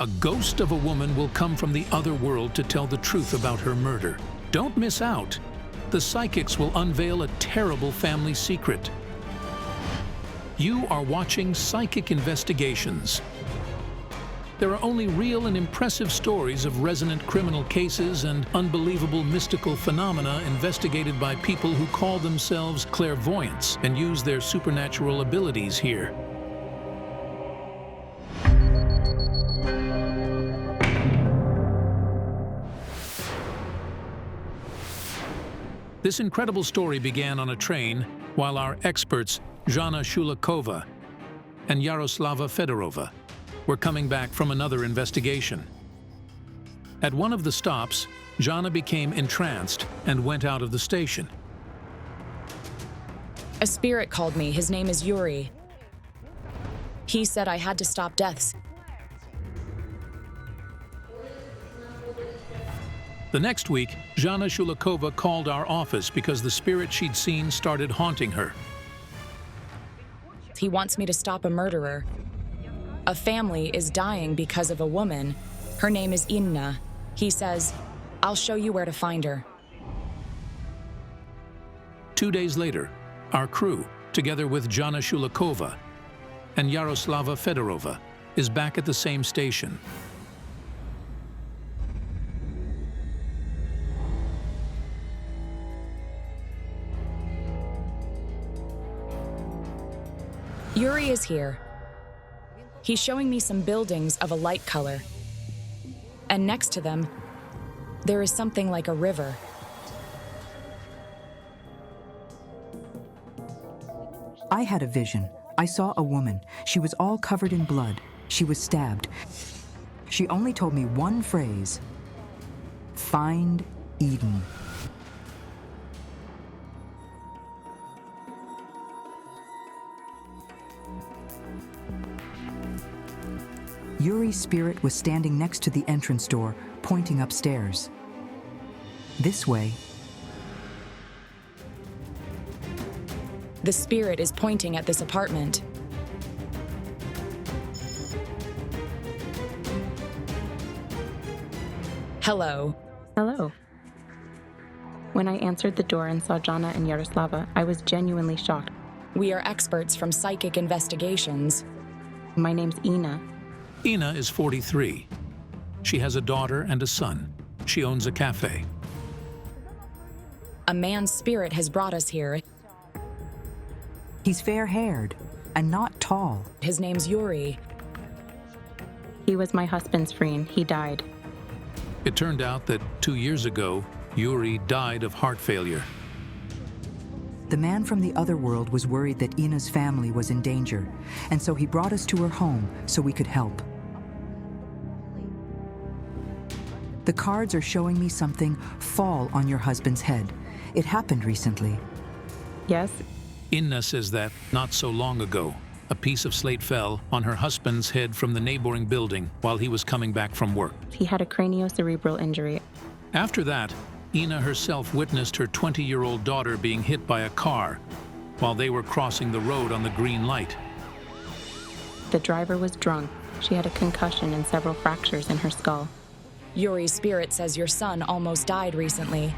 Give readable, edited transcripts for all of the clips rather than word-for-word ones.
A ghost of a woman will come from the other world to tell the truth about her murder. Don't miss out. The psychics will unveil a terrible family secret. You are watching Psychic Investigations. There are only real and impressive stories of resonant criminal cases and unbelievable mystical phenomena investigated by people who call themselves clairvoyants and use their supernatural abilities here. This incredible story began on a train while our experts, Jana Shulakova and Yaroslava Fedorova, were coming back from another investigation. At one of the stops, Jana became entranced and went out of the station. A spirit called me. His name is Yuri. He said I had to stop deaths. The next week, Jana Shulakova called our office because the spirit she'd seen started haunting her. He wants me to stop a murderer. A family is dying because of a woman. Her name is Inna. He says, I'll show you where to find her. 2 days later, our crew, together with Jana Shulakova and Yaroslava Fedorova, is back at the same station. Yuri is here. He's showing me some buildings of a light color. And next to them, there is something like a river. I had a vision. I saw a woman. She was all covered in blood. She was stabbed. She only told me one phrase: "Find Eden." Yuri's spirit was standing next to the entrance door, pointing upstairs. This way. The spirit is pointing at this apartment. Hello. Hello. When I answered the door and saw Jana and Yaroslava, I was genuinely shocked. We are experts from Psychic Investigations. My name's Ina. Ina is 43. She has a daughter and a son. She owns a cafe. A man's spirit has brought us here. He's fair-haired and not tall. His name's Yuri. He was my husband's friend. He died. It turned out that 2 years ago, Yuri died of heart failure. The man from the other world was worried that Ina's family was in danger, and so he brought us to her home so we could help. The cards are showing me something fall on your husband's head. It happened recently. Yes? Inna says that, not so long ago, a piece of slate fell on her husband's head from the neighboring building while he was coming back from work. He had a craniocerebral injury. After that, Ina herself witnessed her 20-year-old daughter being hit by a car while they were crossing the road on the green light. The driver was drunk. She had a concussion and several fractures in her skull. Yuri's spirit says your son almost died recently.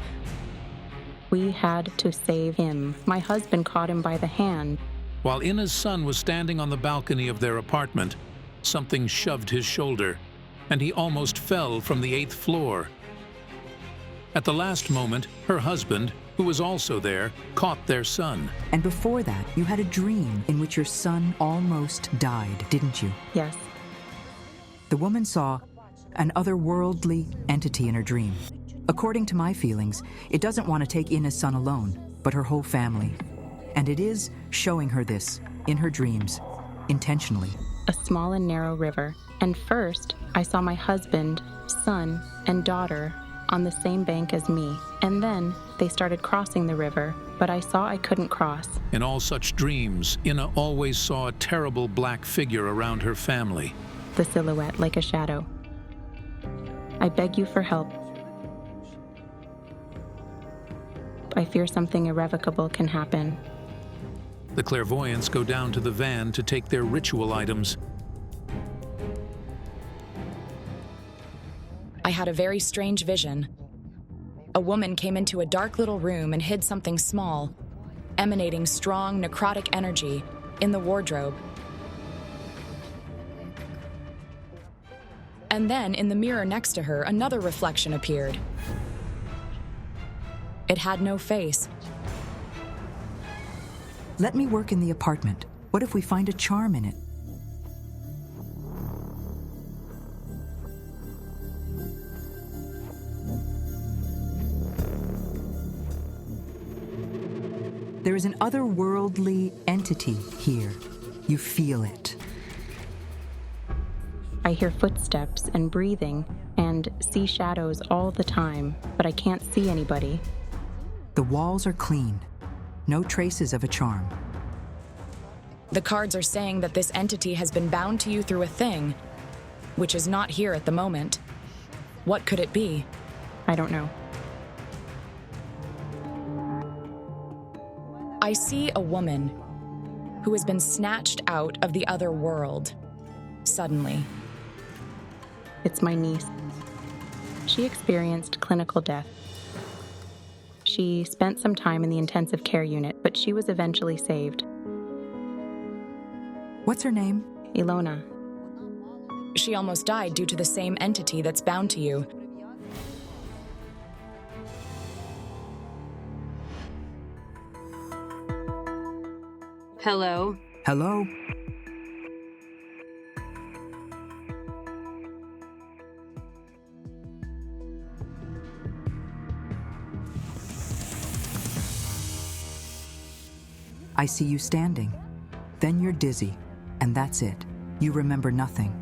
We had to save him. My husband caught him by the hand. While Ina's son was standing on the balcony of their apartment, something shoved his shoulder, and he almost fell from the 8th floor. At the last moment, her husband, who was also there, caught their son. And before that, you had a dream in which your son almost died, didn't you? Yes. The woman saw an otherworldly entity in her dream. According to my feelings, it doesn't want to take Ina's son alone, but her whole family. And it is showing her this, in her dreams, intentionally. A small and narrow river. And first, I saw my husband, son, and daughter on the same bank as me. And then they started crossing the river, but I saw I couldn't cross. In all such dreams, Ina always saw a terrible black figure around her family. The silhouette like a shadow. I beg you for help. I fear something irrevocable can happen. The clairvoyants go down to the van to take their ritual items. I had a very strange vision. A woman came into a dark little room and hid something small, emanating strong necrotic energy, in the wardrobe. And then, in the mirror next to her, another reflection appeared. It had no face. Let me work in the apartment. What if we find a charm in it? There is an otherworldly entity here. You feel it. I hear footsteps and breathing and see shadows all the time, but I can't see anybody. The walls are clean. No traces of a charm. The cards are saying that this entity has been bound to you through a thing, which is not here at the moment. What could it be? I don't know. I see a woman who has been snatched out of the other world, suddenly. It's my niece. She experienced clinical death. She spent some time in the intensive care unit, but she was eventually saved. What's her name? Ilona. She almost died due to the same entity that's bound to you. Hello. Hello? I see you standing. Then you're dizzy, and that's it. You remember nothing.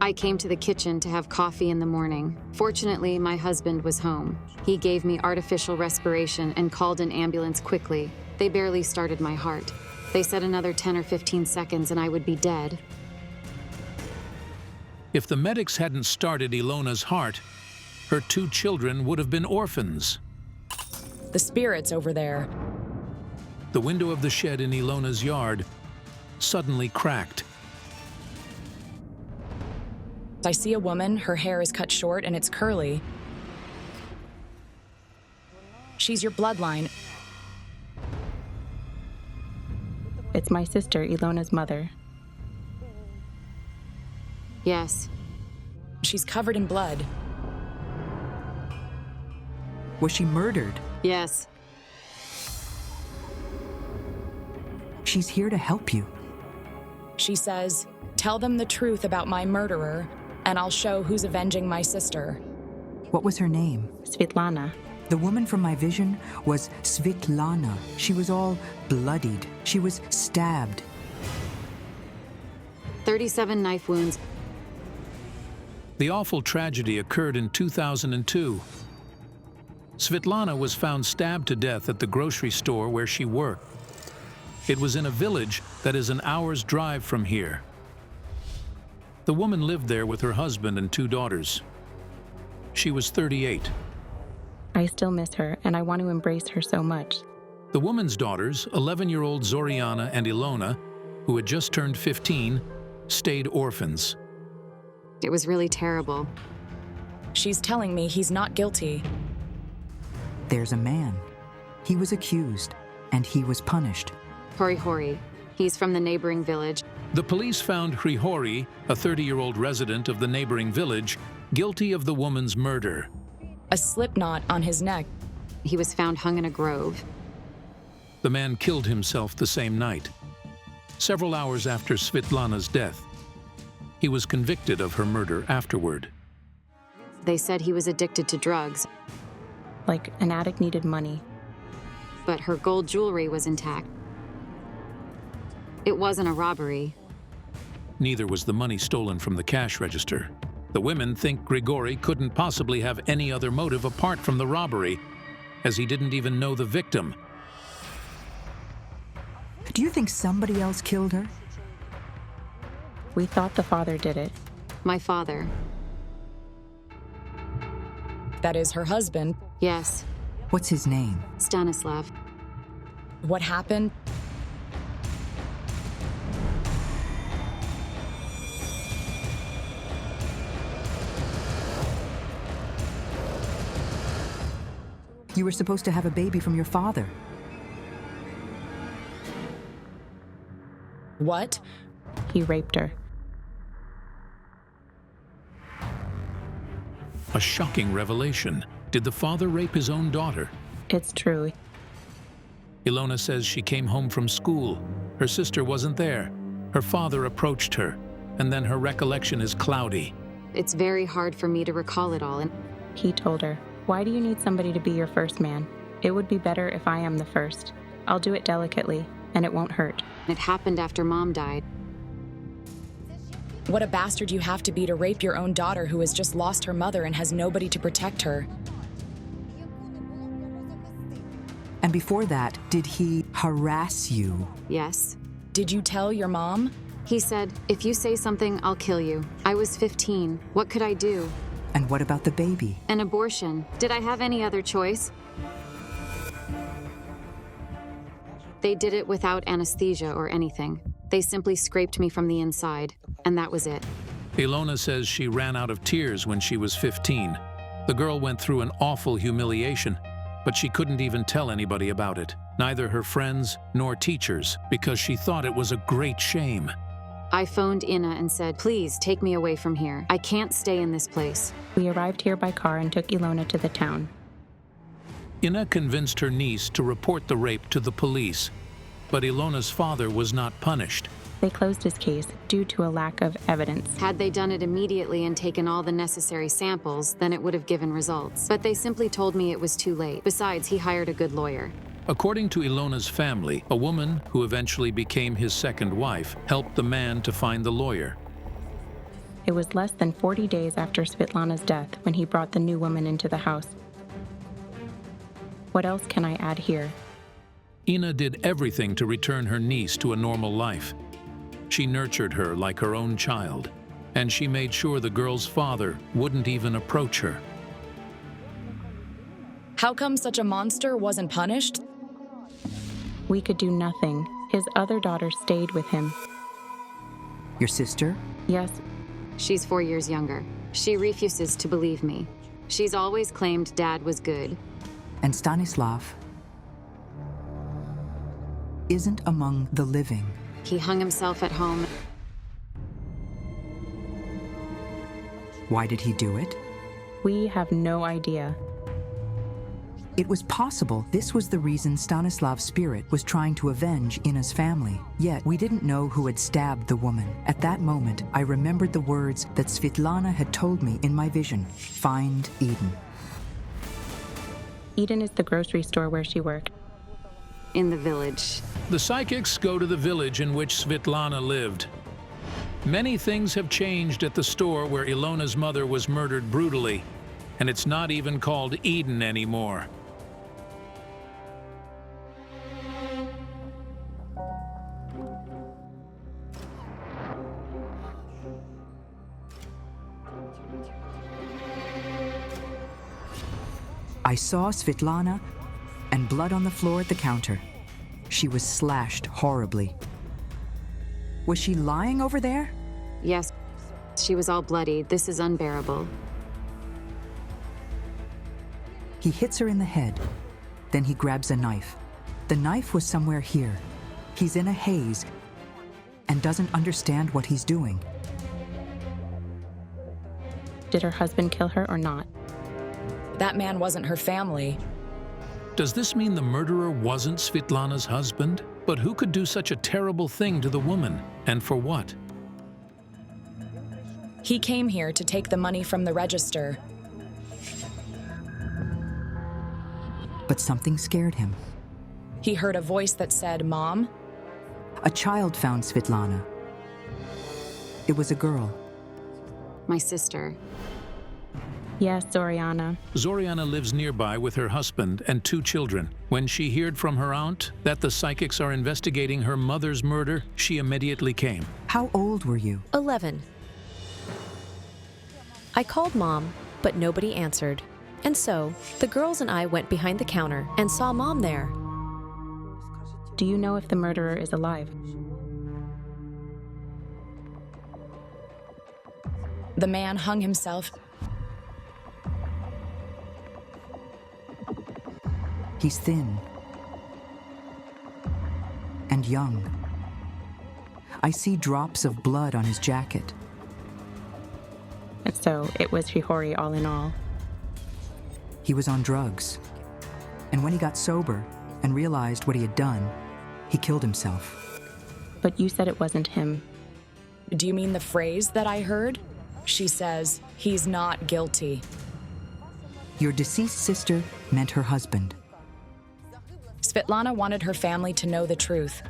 I came to the kitchen to have coffee in the morning. Fortunately, my husband was home. He gave me artificial respiration and called an ambulance quickly. They barely started my heart. They said another 10 or 15 seconds and I would be dead. If the medics hadn't started Ilona's heart, her 2 children would have been orphans. The spirits over there. The window of the shed in Ilona's yard suddenly cracked. I see a woman, her hair is cut short and it's curly. She's your bloodline. It's my sister, Ilona's mother. Yes. She's covered in blood. Was she murdered? Yes. She's here to help you. She says, "Tell them the truth about my murderer, and I'll show who's avenging my sister." What was her name? Svetlana. The woman from my vision was Svetlana. She was all bloodied. She was stabbed. 37 knife wounds. The awful tragedy occurred in 2002. Svetlana was found stabbed to death at the grocery store where she worked. It was in a village that is an hour's drive from here. The woman lived there with her husband and 2 daughters. She was 38. I still miss her, and I want to embrace her so much. The woman's daughters, 11-year-old Zoriana and Ilona, who had just turned 15, stayed orphans. It was really terrible. She's telling me he's not guilty. There's a man. He was accused, and he was punished. Hori. He's from the neighboring village. The police found Hrihori, a 30-year-old resident of the neighboring village, guilty of the woman's murder. A slip knot on his neck. He was found hung in a grove. The man killed himself the same night, several hours after Svetlana's death. He was convicted of her murder afterward. They said he was addicted to drugs, Like an addict needed money. but her gold jewelry was intact. It wasn't a robbery. Neither was the money stolen from the cash register. The women think Grigori couldn't possibly have any other motive apart from the robbery, as he didn't even know the victim. Do you think somebody else killed her? We thought the father did it. My father. That is her husband. Yes. What's his name? Stanislav. What happened? You were supposed to have a baby from your father. What? He raped her. A shocking revelation. Did the father rape his own daughter? It's true. Ilona says she came home from school. Her sister wasn't there. Her father approached her, and then her recollection is cloudy. It's very hard for me to recall it all, and He told her, "Why do you need somebody to be your first man? It would be better if I am the first. I'll do it delicately, and it won't hurt." it happened after Mom died. What a bastard you have to be to rape your own daughter who has just lost her mother and has nobody to protect her. And before that, did he harass you? Yes. Did you tell your mom? He said, if you say something, I'll kill you. I was 15. What could I do? And what about the baby? An abortion. Did I have any other choice? They did it without anesthesia or anything. They simply scraped me from the inside, and that was it. Ilona says she ran out of tears when she was 15. The girl went through an awful humiliation, but she couldn't even tell anybody about it, neither her friends nor teachers, because she thought it was a great shame. I phoned Ina and said, please take me away from here. I can't stay in this place. We arrived here by car and took Ilona to the town. Ina convinced her niece to report the rape to the police, but Ilona's father was not punished. They closed his case due to a lack of evidence. Had they done it immediately and taken all the necessary samples, then it would have given results. But they simply told me it was too late. Besides, he hired a good lawyer. According to Ilona's family, a woman who eventually became his second wife helped the man to find the lawyer. It was less than 40 days after Svetlana's death when he brought the new woman into the house. What else can I add here? Ina did everything to return her niece to a normal life. She nurtured her like her own child, and she made sure the girl's father wouldn't even approach her. How come such a monster wasn't punished? We could do nothing. His other daughter stayed with him. Your sister? Yes, She's 4 years younger. She refuses to believe me. She's always claimed Dad was good. And Stanislav isn't among the living. He hung himself at home. Why did he do it? we have no idea. It was possible this was the reason Stanislav's spirit was trying to avenge Ina's family. Yet, we didn't know who had stabbed the woman. At that moment, I remembered the words that Svetlana had told me in my vision: find Eden. Eden is the grocery store where she worked. In the village. The psychics go to the village in which Svetlana lived. Many things have changed at the store where Ilona's mother was murdered brutally, and it's not even called Eden anymore. I saw Svetlana and blood on the floor at the counter. She was slashed horribly. Was she lying over there? Yes, she was all bloody. This is unbearable. He hits her in the head. Then he grabs a knife. The knife was somewhere here. He's in a haze and doesn't understand what he's doing. Did her husband kill her or not? That man wasn't her family. Does this mean the murderer wasn't Svetlana's husband? But who could do such a terrible thing to the woman, and for what? He came here to take the money from the register. But something scared him. He heard a voice that said, "Mom?" A child found Svetlana. It was a girl. My sister. Yes, Zoriana. Zoriana lives nearby with her husband and 2 children. When she heard from her aunt that the psychics are investigating her mother's murder, she immediately came. How old were you? 11. I called Mom, but nobody answered. And so, the girls and I went behind the counter and saw Mom there. Do you know if the murderer is alive? The man hung himself. He's thin and young. I see drops of blood on his jacket. And so it was Shihori all in all. He was on drugs. And when he got sober and realized what he had done, he killed himself. But you said it wasn't him. Do you mean the phrase that I heard? She says, he's not guilty. Your deceased sister meant her husband. Svetlana wanted her family to know the truth.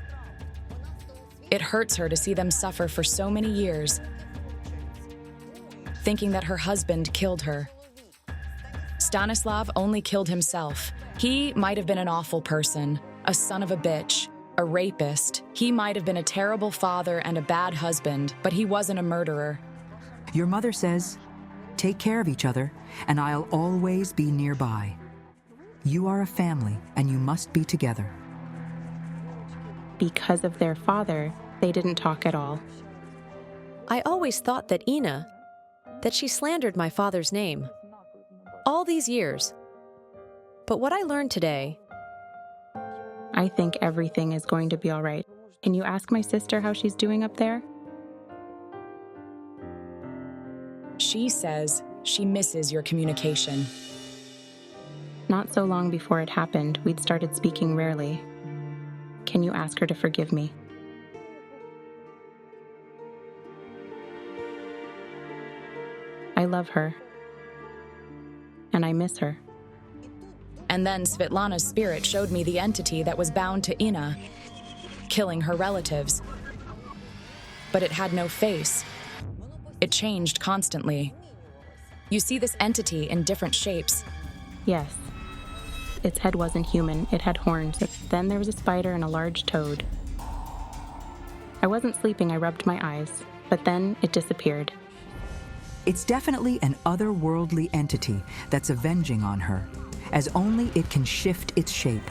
It hurts her to see them suffer for so many years, thinking that her husband killed her. Stanislav only killed himself. He might have been an awful person, a son of a bitch, a rapist. He might have been a terrible father and a bad husband, but he wasn't a murderer. Your mother says, take care of each other, and I'll always be nearby. You are a family, and you must be together. Because of their father, they didn't talk at all. I always thought that Ina, that she slandered my father's name. All these years. But what I learned today... I think everything is going to be all right. Can you ask my sister how she's doing up there? She says she misses your communication. Not so long before it happened, we'd started speaking rarely. Can you ask her to forgive me? I love her. And I miss her. And then Svetlana's spirit showed me the entity that was bound to Ina, killing her relatives. But it had no face. It changed constantly. You see this entity in different shapes. Yes. Its head wasn't human, it had horns. Then there was a spider and a large toad. I wasn't sleeping, I rubbed my eyes, but then it disappeared. It's definitely an otherworldly entity that's avenging on her, as only it can shift its shape.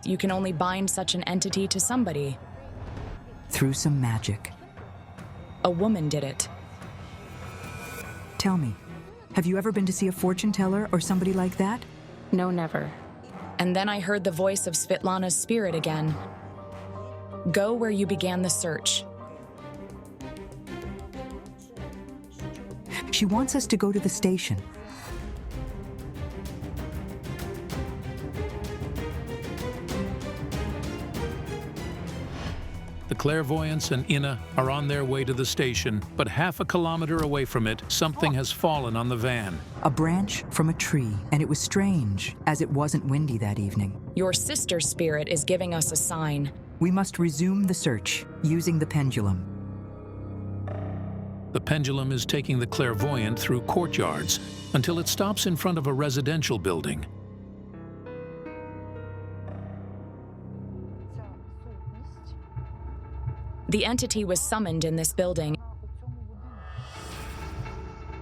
You can only bind such an entity to somebody. Through some magic. A woman did it. Tell me, have you ever been to see a fortune teller or somebody like that? No, never. And then I heard the voice of Svetlana's spirit again. Go where you began the search. She wants us to go to the station. The clairvoyants and Ina are on their way to the station, but half a kilometer away from it, something has fallen on the van. A branch from a tree, and it was strange, as it wasn't windy that evening. Your sister's spirit is giving us a sign. We must resume the search, using the pendulum. The pendulum is taking the clairvoyant through courtyards until it stops in front of a residential building. The entity was summoned in this building.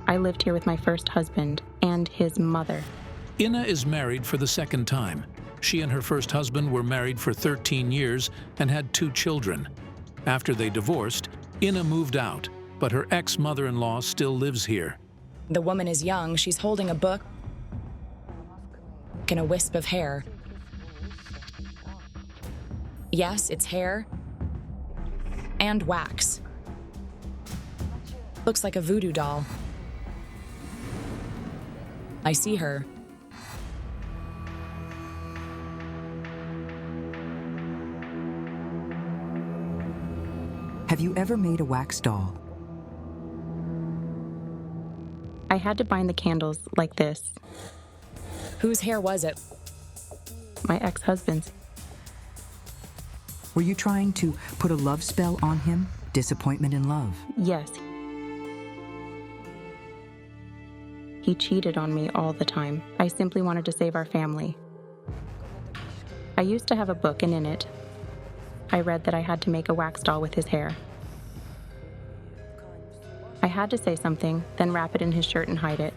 I lived here with my first husband and his mother. Ina is married for the second time. She and her first husband were married for 13 years and had 2 children. After they divorced, Ina moved out, but her ex-mother-in-law still lives here. The woman is young. She's holding a book and a wisp of hair. Yes, it's hair and wax. Looks like a voodoo doll. I see her. Have you ever made a wax doll? I had to bind the candles like this. Whose hair was it? My ex-husband's. Were you trying to put a love spell on him? Disappointment in love? Yes. He cheated on me all the time. I simply wanted to save our family. I used to have a book, and in it, I read that I had to make a wax doll with his hair. I had to say something, then wrap it in his shirt and hide it.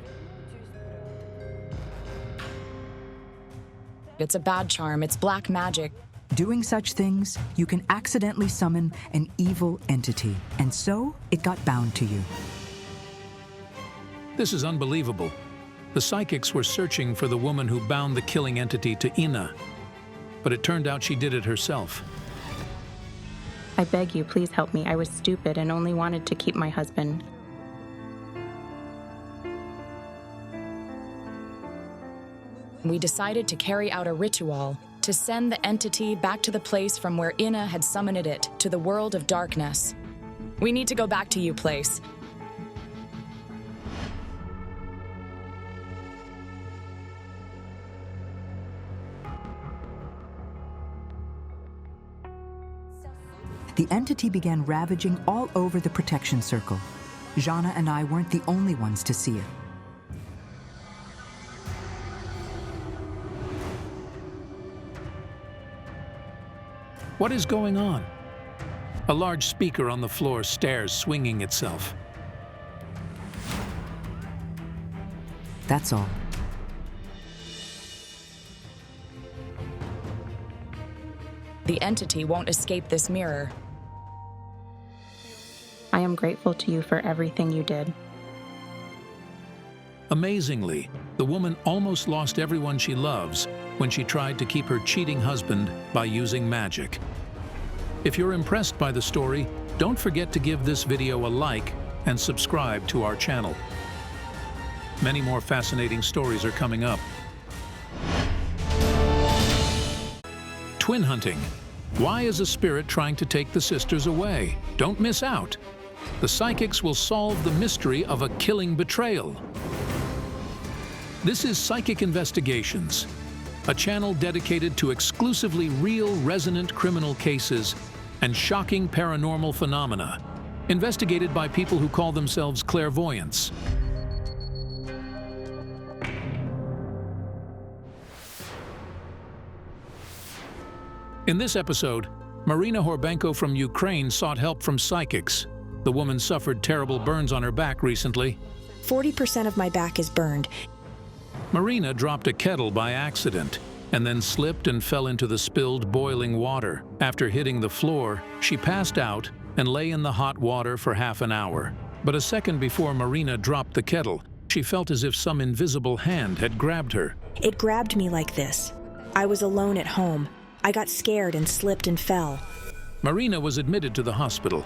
It's a bad charm. It's black magic. Doing such things, you can accidentally summon an evil entity, and so it got bound to you. This is unbelievable. The psychics were searching for the woman who bound the killing entity to Ina, but it turned out she did it herself. I beg you, please help me. I was stupid and only wanted to keep my husband. We decided to carry out a ritual to send the entity back to the place from where Ina had summoned it, to the world of darkness. We need to go back to you place. The entity began ravaging all over the protection circle. Jana and I weren't the only ones to see it. What is going on? A large speaker on the floor stares, swinging itself. That's all. The entity won't escape this mirror. I am grateful to you for everything you did. Amazingly, the woman almost lost everyone she loves when she tried to keep her cheating husband by using magic. If you're impressed by the story, don't forget to give this video a like and subscribe to our channel. Many more fascinating stories are coming up. Twin hunting. Why is a spirit trying to take the sisters away? Don't miss out. The psychics will solve the mystery of a killing betrayal. This is Psychic Investigations, a channel dedicated to exclusively real, resonant criminal cases and shocking paranormal phenomena, investigated by people who call themselves clairvoyants. In this episode, Marina Horbenko from Ukraine sought help from psychics. The woman suffered terrible burns on her back recently. 40% of my back is burned. Marina dropped a kettle by accident and then slipped and fell into the spilled boiling water. After hitting the floor, she passed out and lay in the hot water for half an hour. But a second before Marina dropped the kettle, she felt as if some invisible hand had grabbed her. It grabbed me like this. I was alone at home. I got scared and slipped and fell. Marina was admitted to the hospital.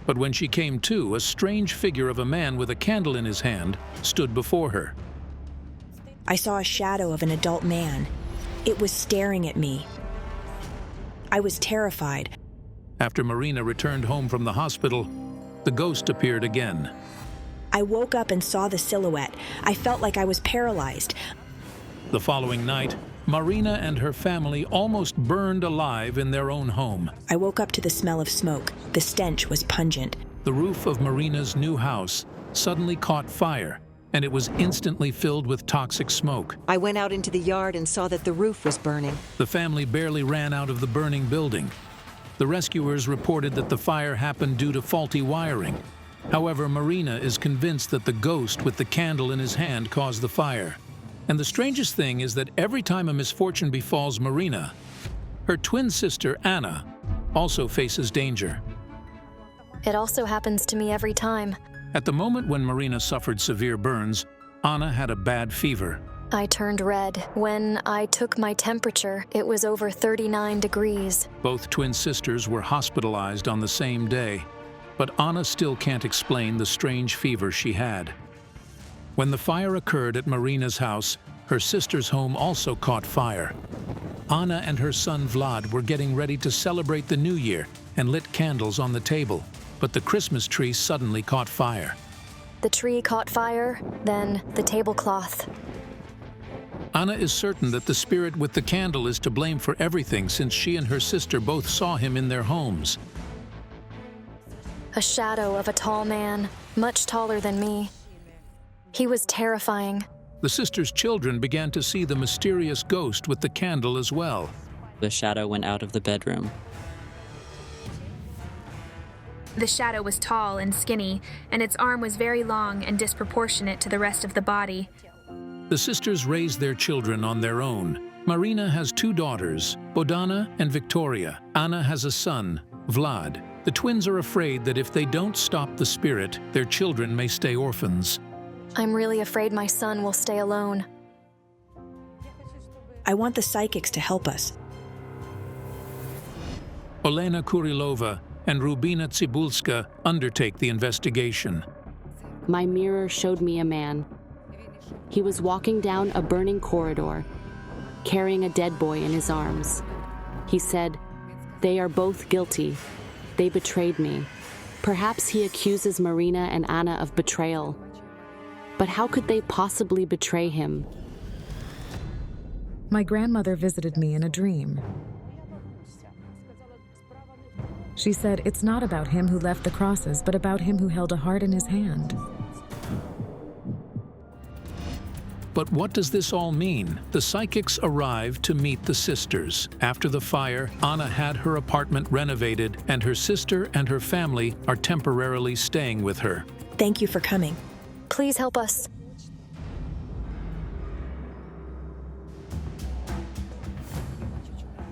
But when she came to, a strange figure of a man with a candle in his hand stood before her. I saw a shadow of an adult man. It was staring at me. I was terrified. After Marina returned home from the hospital, the ghost appeared again. I woke up and saw the silhouette. I felt like I was paralyzed. The following night, Marina and her family almost burned alive in their own home. I woke up to the smell of smoke. The stench was pungent. The roof of Marina's new house suddenly caught fire, and it was instantly filled with toxic smoke. I went out into the yard and saw that the roof was burning. The family barely ran out of the burning building. The rescuers reported that the fire happened due to faulty wiring. However, Marina is convinced that the ghost with the candle in his hand caused the fire. And the strangest thing is that every time a misfortune befalls Marina, her twin sister, Anna, also faces danger. It also happens to me every time. At the moment when Marina suffered severe burns, Anna had a bad fever. I turned red. When I took my temperature, it was over 39 degrees. Both twin sisters were hospitalized on the same day, but Anna still can't explain the strange fever she had. When the fire occurred at Marina's house, her sister's home also caught fire. Anna and her son Vlad were getting ready to celebrate the new year and lit candles on the table, but the Christmas tree suddenly caught fire. The tree caught fire, then the tablecloth. Anna is certain that the spirit with the candle is to blame for everything, since she and her sister both saw him in their homes. A shadow of a tall man, much taller than me. He was terrifying. The sisters' children began to see the mysterious ghost with the candle as well. The shadow went out of the bedroom. The shadow was tall and skinny, and its arm was very long and disproportionate to the rest of the body. The sisters raised their children on their own. Marina has 2 daughters, Bodana and Victoria. Anna has a son, Vlad. The twins are afraid that if they don't stop the spirit, their children may stay orphans. I'm really afraid my son will stay alone. I want the psychics to help us. Olena Kurilova and Rubina Tsibulska undertake the investigation. My mirror showed me a man. He was walking down a burning corridor, carrying a dead boy in his arms. He said, "They are both guilty. They betrayed me." Perhaps he accuses Marina and Anna of betrayal. But how could they possibly betray him? My grandmother visited me in a dream. She said it's not about him who left the crosses, but about him who held a heart in his hand. But what does this all mean? The psychics arrive to meet the sisters. After the fire, Anna had her apartment renovated, and her sister and her family are temporarily staying with her. Thank you for coming. Please help us.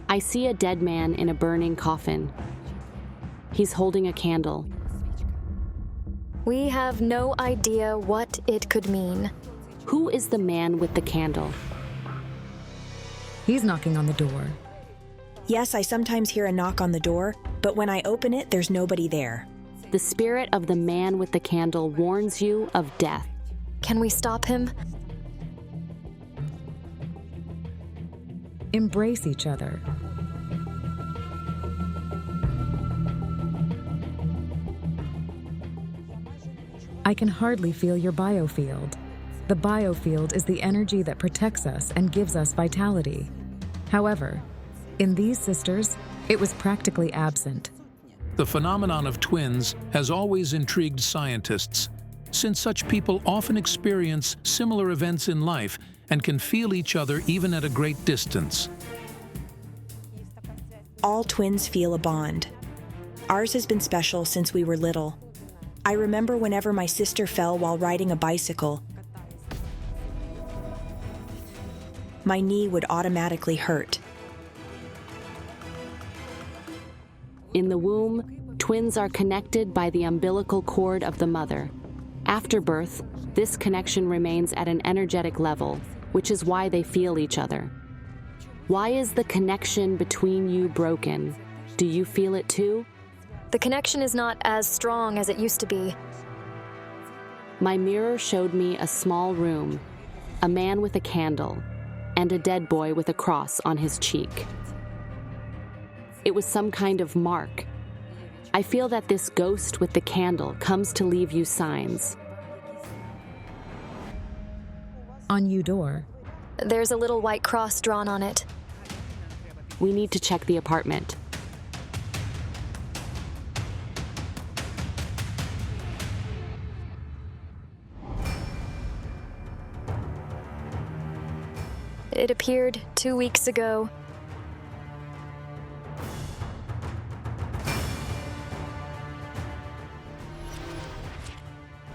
I see a dead man in a burning coffin. He's holding a candle. We have no idea what it could mean. Who is the man with the candle? He's knocking on the door. Yes, I sometimes hear a knock on the door, but when I open it, there's nobody there. The spirit of the man with the candle warns you of death. Can we stop him? Embrace each other. I can hardly feel your biofield. The biofield is the energy that protects us and gives us vitality. However, in these sisters, it was practically absent. The phenomenon of twins has always intrigued scientists, since such people often experience similar events in life and can feel each other even at a great distance. All twins feel a bond. Ours has been special since we were little. I remember whenever my sister fell while riding a bicycle, my knee would automatically hurt. In the womb, twins are connected by the umbilical cord of the mother. After birth, this connection remains at an energetic level, which is why they feel each other. Why is the connection between you broken? Do you feel it too? The connection is not as strong as it used to be. My mirror showed me a small room, a man with a candle, and a dead boy with a cross on his cheek. It was some kind of mark. I feel that this ghost with the candle comes to leave you signs. On your door. There's a little white cross drawn on it. We need to check the apartment. It appeared 2 weeks ago.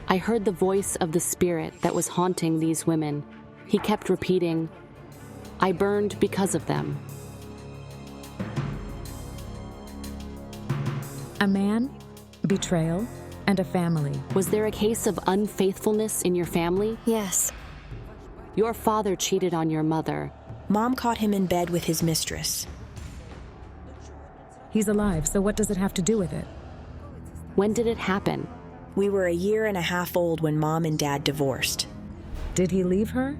I heard the voice of the spirit that was haunting these women. He kept repeating, "I burned because of them." A man, betrayal, and a family. Was there a case of unfaithfulness in your family? Yes. Your father cheated on your mother. Mom caught him in bed with his mistress. He's alive, so what does it have to do with it? When did it happen? We were a year and a half old when Mom and Dad divorced. Did he leave her?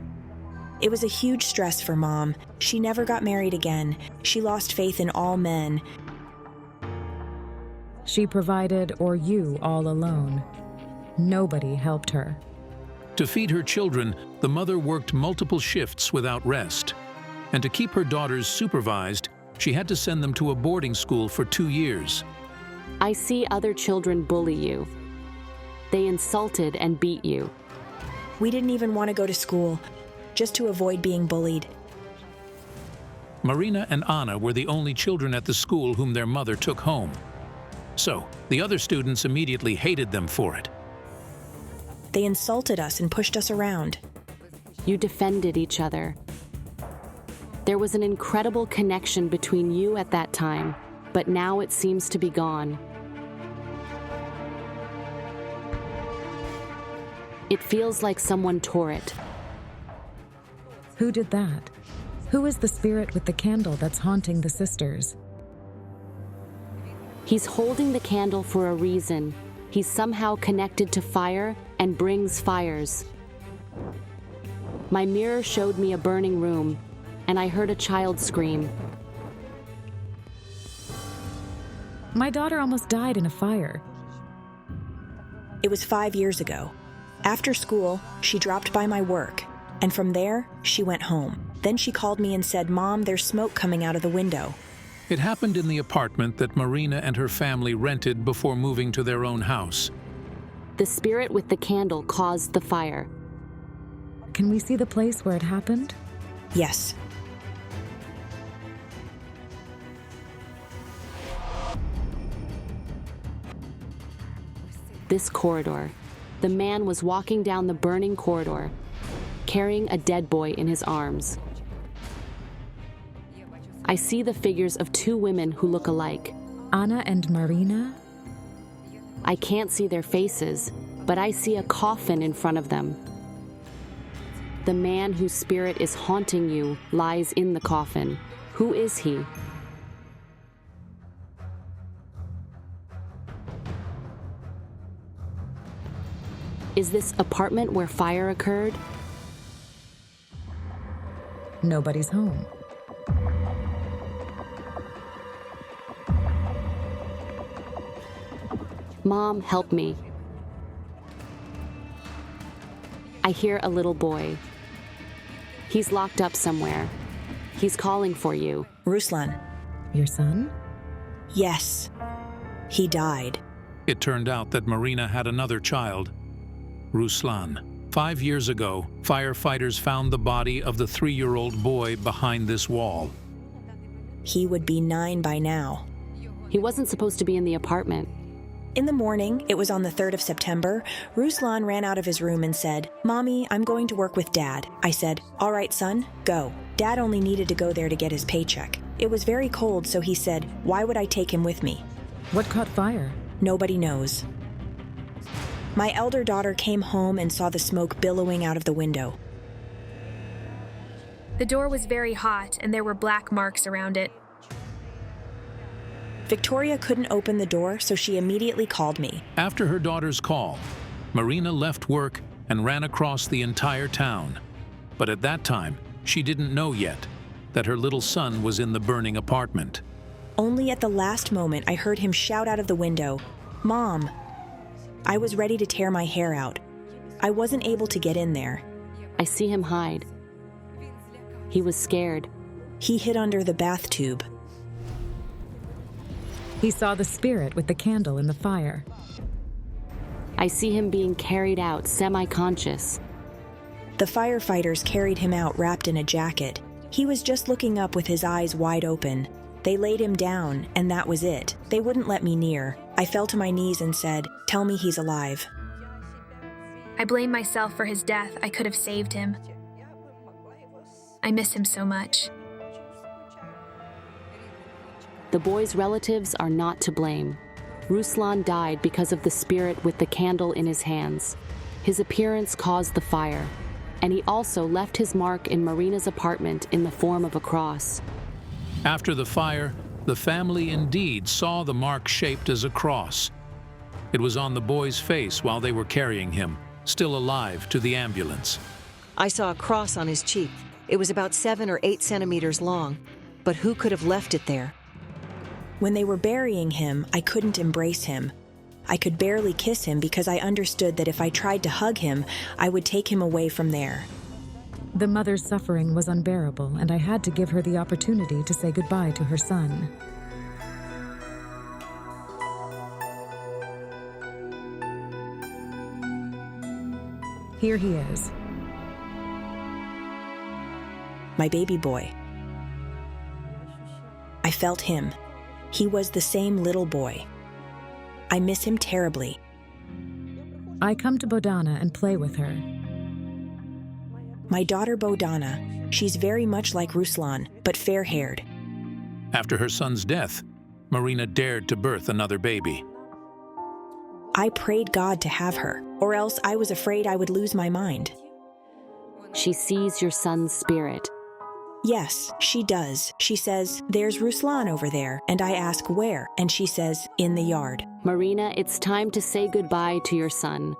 It was a huge stress for Mom. She never got married again. She lost faith in all men. She provided, or you all alone. Nobody helped her. To feed her children, the mother worked multiple shifts without rest. And to keep her daughters supervised, she had to send them to a boarding school for 2 years. I see other children bully you. They insulted and beat you. We didn't even want to go to school, just to avoid being bullied. Marina and Anna were the only children at the school whom their mother took home. So, the other students immediately hated them for it. They insulted us and pushed us around. You defended each other. There was an incredible connection between you at that time, but now it seems to be gone. It feels like someone tore it. Who did that? Who is the spirit with the candle that's haunting the sisters? He's holding the candle for a reason. He's somehow connected to fire and brings fires. My mirror showed me a burning room, and I heard a child scream. My daughter almost died in a fire. It was 5 years ago. After school, she dropped by my work, and from there, she went home. Then she called me and said, "Mom, there's smoke coming out of the window." It happened in the apartment that Marina and her family rented before moving to their own house. The spirit with the candle caused the fire. Can we see the place where it happened? Yes. This corridor. The man was walking down the burning corridor, carrying a dead boy in his arms. I see the figures of two women who look alike. Anna and Marina? I can't see their faces, but I see a coffin in front of them. The man whose spirit is haunting you lies in the coffin. Who is he? Is this apartment where fire occurred? Nobody's home. Mom, help me. I hear a little boy. He's locked up somewhere. He's calling for you. Ruslan. Your son? Yes. He died. It turned out that Marina had another child, Ruslan. 5 years ago, firefighters found the body of the 3-year-old boy behind this wall. He would be 9 by now. He wasn't supposed to be in the apartment. In the morning, it was on the 3rd of September, Ruslan ran out of his room and said, "Mommy, I'm going to work with Dad." I said, "All right, son, go." Dad only needed to go there to get his paycheck. It was very cold, so he said, "Why would I take him with me?" What caught fire? Nobody knows. My elder daughter came home and saw the smoke billowing out of the window. The door was very hot, and there were black marks around it. Victoria couldn't open the door, so she immediately called me. After her daughter's call, Marina left work and ran across the entire town. But at that time, she didn't know yet that her little son was in the burning apartment. Only at the last moment, I heard him shout out of the window, "Mom!" I was ready to tear my hair out. I wasn't able to get in there. I see him hide. He was scared. He hid under the bath tube. He saw the spirit with the candle in the fire. I see him being carried out, semi-conscious. The firefighters carried him out wrapped in a jacket. He was just looking up with his eyes wide open. They laid him down, and that was it. They wouldn't let me near. I fell to my knees and said, "Tell me he's alive." I blame myself for his death. I could have saved him. I miss him so much. The boy's relatives are not to blame. Ruslan died because of the spirit with the candle in his hands. His appearance caused the fire, and he also left his mark in Marina's apartment in the form of a cross. After the fire, the family indeed saw the mark shaped as a cross. It was on the boy's face while they were carrying him, still alive, to the ambulance. I saw a cross on his cheek. It was about 7 or 8 centimeters long, but who could have left it there? When they were burying him, I couldn't embrace him. I could barely kiss him because I understood that if I tried to hug him, I would take him away from there. The mother's suffering was unbearable, and I had to give her the opportunity to say goodbye to her son. Here he is. My baby boy. I felt him. He was the same little boy. I miss him terribly. I come to Bodana and play with her. My daughter Bodana, she's very much like Ruslan, but fair-haired. After her son's death, Marina dared to birth another baby. I prayed God to have her, or else I was afraid I would lose my mind. She sees your son's spirit. Yes, she does. She says, "There's Ruslan over there," and I ask where, and she says, "In the yard." Marina, it's time to say goodbye to your son.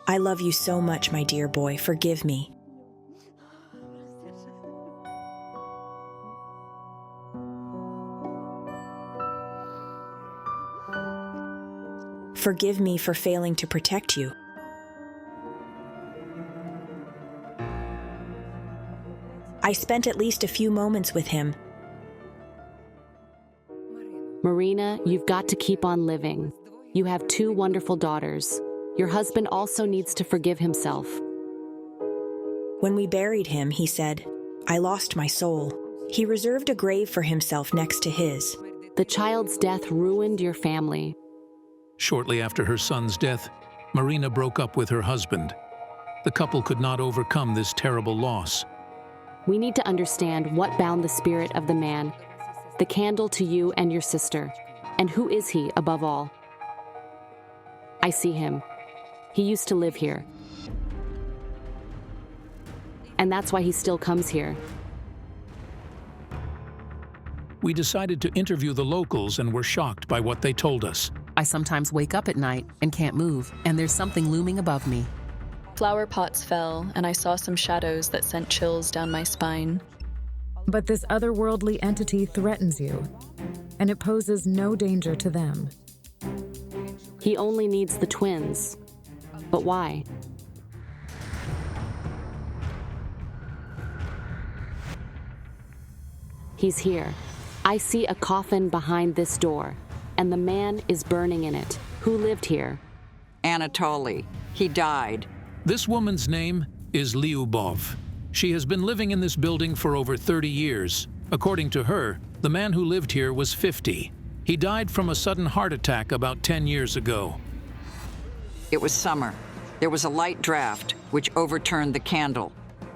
I love you so much, my dear boy. Forgive me. Forgive me for failing to protect you. I spent at least a few moments with him. Marina, you've got to keep on living. You have 2 wonderful daughters. Your husband also needs to forgive himself. When we buried him, he said, "I lost my soul." He reserved a grave for himself next to his. The child's death ruined your family. Shortly after her son's death, Marina broke up with her husband. The couple could not overcome this terrible loss. We need to understand what bound the spirit of the man, the candle to you and your sister, and who is he above all? I see him. He used to live here. And that's why he still comes here. We decided to interview the locals and were shocked by what they told us. I sometimes wake up at night and can't move, and there's something looming above me. Flower pots fell, and I saw some shadows that sent chills down my spine. But this otherworldly entity threatens you, and it poses no danger to them. He only needs the twins. But why? He's here. I see a coffin behind this door, and the man is burning in it. Who lived here? Anatoly. He died. This woman's name is Lyubov. She has been living in this building for over 30 years. According to her, the man who lived here was 50. He died from a sudden heart attack about 10 years ago. It was summer. There was a light draft, which overturned the candle.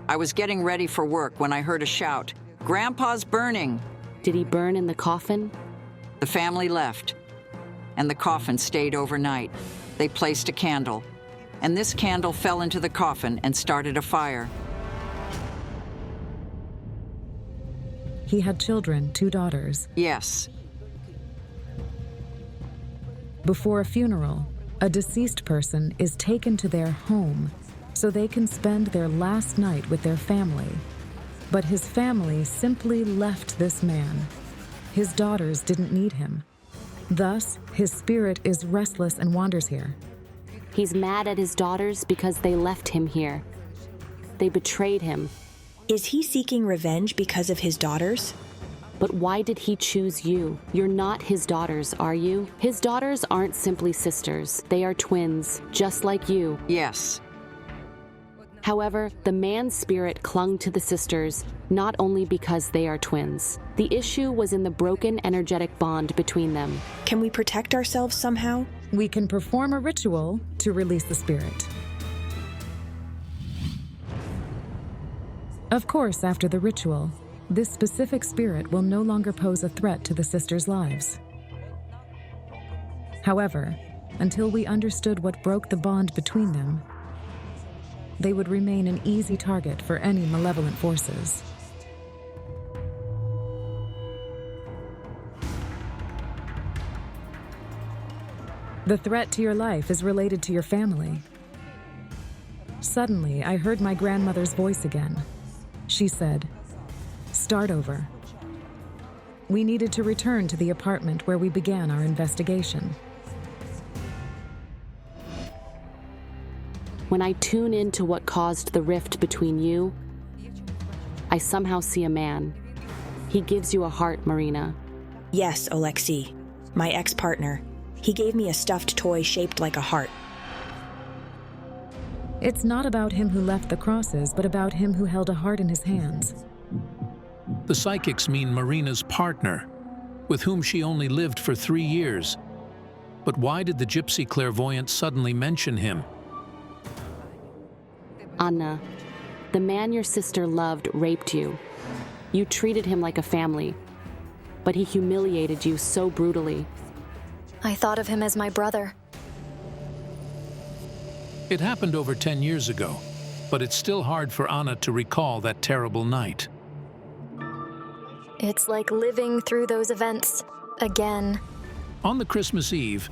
I was getting ready for work when I heard a shout, "Grandpa's burning!" Did he burn in the coffin? The family left, and the coffin stayed overnight. They placed a candle, and this candle fell into the coffin and started a fire. He had children, 2 daughters. Yes. Before a funeral, a deceased person is taken to their home so they can spend their last night with their family. But his family simply left this man. His daughters didn't need him. Thus, his spirit is restless and wanders here. He's mad at his daughters because they left him here. They betrayed him. Is he seeking revenge because of his daughters? But why did he choose you? You're not his daughters, are you? His daughters aren't simply sisters. They are twins, just like you. Yes. However, the man's spirit clung to the sisters, not only because they are twins. The issue was in the broken energetic bond between them. Can we protect ourselves somehow? We can perform a ritual to release the spirit. Of course, after the ritual, this specific spirit will no longer pose a threat to the sisters' lives. However, until we understood what broke the bond between them, they would remain an easy target for any malevolent forces. The threat to your life is related to your family. Suddenly, I heard my grandmother's voice again. She said, "Start over." We needed to return to the apartment where we began our investigation. When I tune into what caused the rift between you, I somehow see a man. He gives you a heart, Marina. Yes, Alexei, my ex-partner. He gave me a stuffed toy shaped like a heart. It's not about him who left the crosses, but about him who held a heart in his hands. The psychics mean Marina's partner, with whom she only lived for 3 years. But why did the gypsy clairvoyant suddenly mention him? Anna, the man your sister loved raped you. You treated him like a family, but he humiliated you so brutally. I thought of him as my brother. It happened over 10 years ago, but it's still hard for Anna to recall that terrible night. It's like living through those events again. On the Christmas Eve,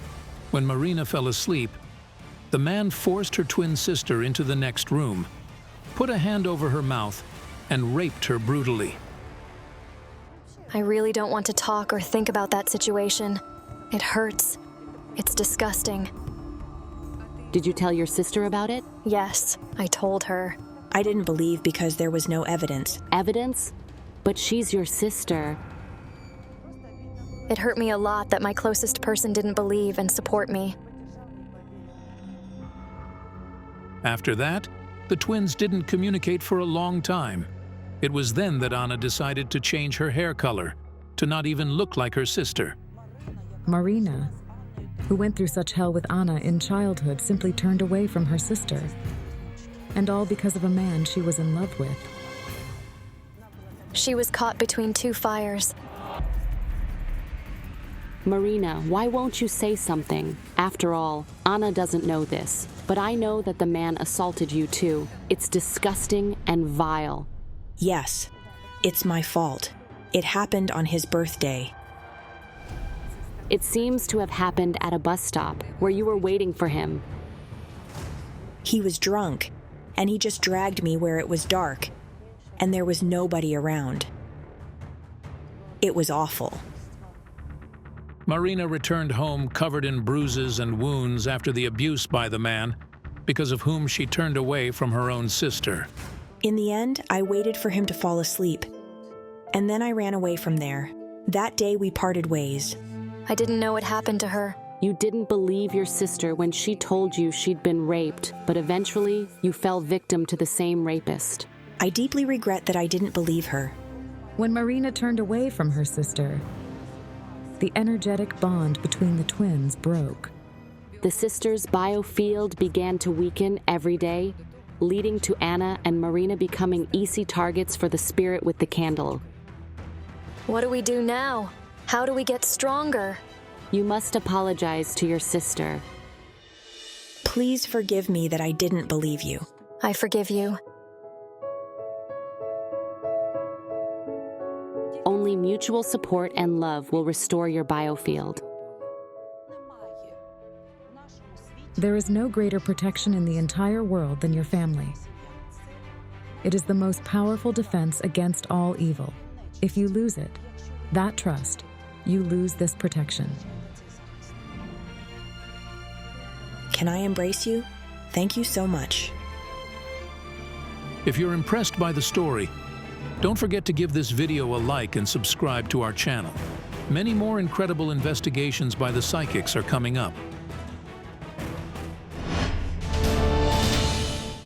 when Marina fell asleep, the man forced her twin sister into the next room, put a hand over her mouth, and raped her brutally. I really don't want to talk or think about that situation. It hurts. It's disgusting. Did you tell your sister about it? Yes, I told her. I didn't believe because there was no evidence. Evidence? But she's your sister. It hurt me a lot that my closest person didn't believe and support me. After that, the twins didn't communicate for a long time. It was then that Anna decided to change her hair color, to not even look like her sister. Marina, who went through such hell with Anna in childhood, simply turned away from her sister. And all because of a man she was in love with. She was caught between two fires. Marina, why won't you say something? After all, Anna doesn't know this, but I know that the man assaulted you too. It's disgusting and vile. Yes, it's my fault. It happened on his birthday. It seems to have happened at a bus stop where you were waiting for him. He was drunk, and he just dragged me where it was dark, and there was nobody around. It was awful. Marina returned home covered in bruises and wounds after the abuse by the man, because of whom she turned away from her own sister. In the end, I waited for him to fall asleep, and then I ran away from there. That day we parted ways. I didn't know what happened to her. You didn't believe your sister when she told you she'd been raped, but eventually you fell victim to the same rapist. I deeply regret that I didn't believe her. When Marina turned away from her sister, the energetic bond between the twins broke. The sisters' biofield began to weaken every day, leading to Anna and Marina becoming easy targets for the spirit with the candle. What do we do now? How do we get stronger? You must apologize to your sister. Please forgive me that I didn't believe you. I forgive you. Only mutual support and love will restore your biofield. There is no greater protection in the entire world than your family. It is the most powerful defense against all evil. If you lose it, that trust, you lose this protection. Can I embrace you? Thank you so much. If you're impressed by the story, don't forget to give this video a like and subscribe to our channel. Many more incredible investigations by the psychics are coming up.